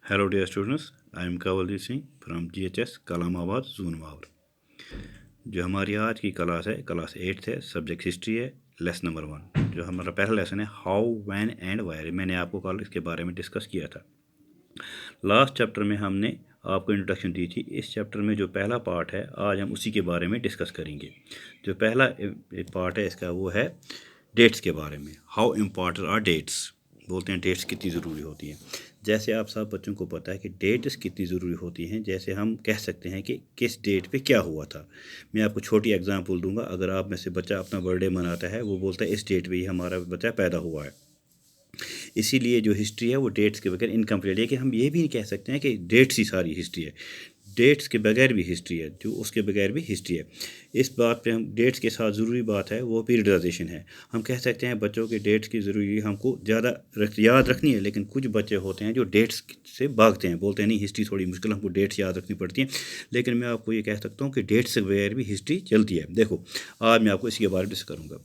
Hello dear students, I am Kavaldeep Singh from GHS कलामाबाद जूनवावर। जो हमारी आज की क्लास है क्लास 8 है, सब्जेक्ट हिस्ट्री है, लेसन नंबर 1। जो हमारा पहला लेसन है हाउ व्हेन एंड वायर। मैंने आपको कल इसके बारे में डिस्कस किया था। लास्ट चैप्टर में हमने आपको इंट्रोडक्शन दी थी। इस चैप्टर में जो पहला पार्ट है आज हम उसी के बारे में डिस्कस करेंगे। जो पहला पार्ट है इसका वो है डेट्स के बारे में। हाउ इम्पॉर्टेंट आर डेट्स, बोलते हैं डेट्स कितनी ज़रूरी होती हैं। जैसे आप सब बच्चों को पता है कि डेट्स कितनी ज़रूरी होती हैं, जैसे हम कह सकते हैं कि किस डेट पे क्या हुआ था। मैं आपको छोटी एग्जांपल दूंगा। अगर आप में से बच्चा अपना बर्थडे मनाता है, वो बोलता है इस डेट पे ही हमारा बच्चा पैदा हुआ है। इसीलिए जो हिस्ट्री है वो डेट्स के बगैर इनकम्प्लीट है। लेकिन हम ये भी नहीं कह सकते हैं कि डेट्स ही सारी हिस्ट्री है। डेट्स के बगैर भी हिस्ट्री है, जो उसके बगैर भी हिस्ट्री है। इस बात पे हम डेट्स के साथ ज़रूरी बात है वो पीरियडाइजेशन है। हम कह सकते हैं बच्चों के डेट्स की ज़रूरी हमको ज़्यादा याद रखनी है, लेकिन कुछ बच्चे होते हैं जो डेट्स से भागते हैं, बोलते हैं नहीं हिस्ट्री थोड़ी मुश्किल, हमको डेट्स याद रखनी पड़ती हैं। लेकिन मैं आपको ये कह सकता हूँ कि डेट्स के बगैर भी हिस्ट्री चलती है। देखो आज मैं आपको इसके बारे में डिस्कस करूँगा।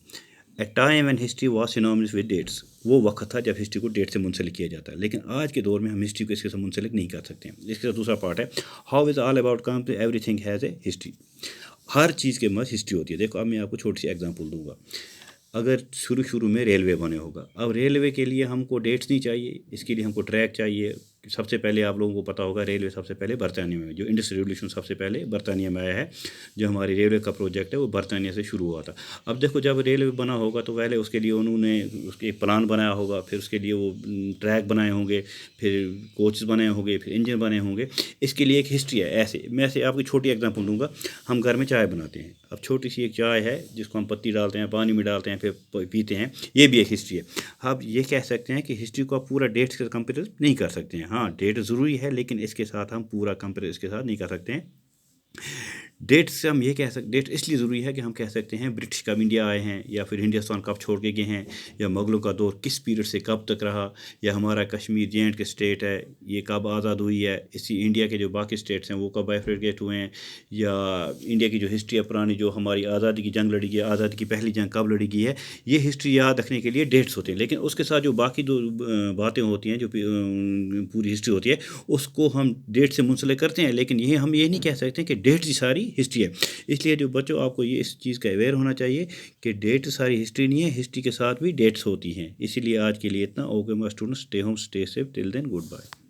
A time and history was synonymous with dates. वो वक्त था जब हिस्ट्री को डेट से मुंसलिक किया जाता है, लेकिन आज के दौर में हम हिस्ट्री को इसके साथ मुंसलिक नहीं कर सकते हैं। इसके साथ दूसरा पार्ट है how is all about come to everything has a history. हर चीज़ के मस्त हिस्ट्री होती है। देखो अब मैं आपको छोटी सी एग्जांपल दूंगा। अगर शुरू में रेलवे बने होगा, अब रेलवे के लिए हमको डेट्स नहीं चाहिए, इसके लिए हमको ट्रैक चाहिए। सबसे पहले आप लोगों को पता होगा रेलवे सबसे पहले बरतानिया में, जो इंडस्ट्रियल रिवोल्यूशन सबसे पहले बरतानिया में आया है। जो हमारी रेलवे का प्रोजेक्ट है वो बरतानिया से शुरू हुआ था। अब देखो जब रेलवे बना होगा तो पहले उसके लिए उन्होंने उसके एक प्लान बनाया होगा, फिर उसके लिए वो ट्रैक बनाए होंगे, फिर कोचेस बनाए होंगे, फिर इंजन बने होंगे। इसके लिए एक हिस्ट्री है। ऐसे मैं से आपको छोटी एग्जांपल दूंगा। हम घर में चाय बनाते हैं, अब छोटी सी एक चाय है जिसको हम पत्ती डालते हैं, पानी में डालते हैं, फिर पीते हैं। ये भी एक हिस्ट्री है। आप ये कह सकते हैं कि हिस्ट्री को आप पूरा डेट्स के कंपेयर नहीं कर सकते हैं। हाँ डेट ज़रूरी है, लेकिन इसके साथ हम पूरा कंपेयर इसके साथ नहीं कर सकते हैं। डेट से हम ये कह सकते, डेट इसलिए ज़रूरी है कि हम कह सकते हैं ब्रिटिश कब इंडिया आए हैं, या फिर हिंदुस्तान कब छोड़ के गए हैं, या मुगलों का दौर किस पीरियड से कब तक रहा, या हमारा कश्मीर जे.एंड.के स्टेट है ये कब आज़ाद हुई है, इसी इंडिया के जो बाकी स्टेट्स हैं वो कब बाइफरकेट हुए हैं, या इंडिया की जो हिस्ट्री है पुरानी, जो हमारी आज़ादी की जंग लड़ी गई, आज़ादी की पहली जंग कब लड़ी गई है, ये हिस्ट्री याद रखने के लिए डेट्स होते हैं। लेकिन उसके साथ जो बाकी दो बातें होती हैं, जो पूरी हिस्ट्री होती है, उसको हम डेट से मुंसलिक करते हैं। लेकिन ये हम ये नहीं कह सकते कि डेट की सारी हिस्ट्री है। इसलिए जो बच्चों आपको ये इस चीज़ का अवेयर होना चाहिए कि डेट सारी हिस्ट्री नहीं है, हिस्ट्री के साथ भी डेट्स होती हैं। इसीलिए आज के लिए इतना। Okay my students, stay home, stay safe, till then good bye.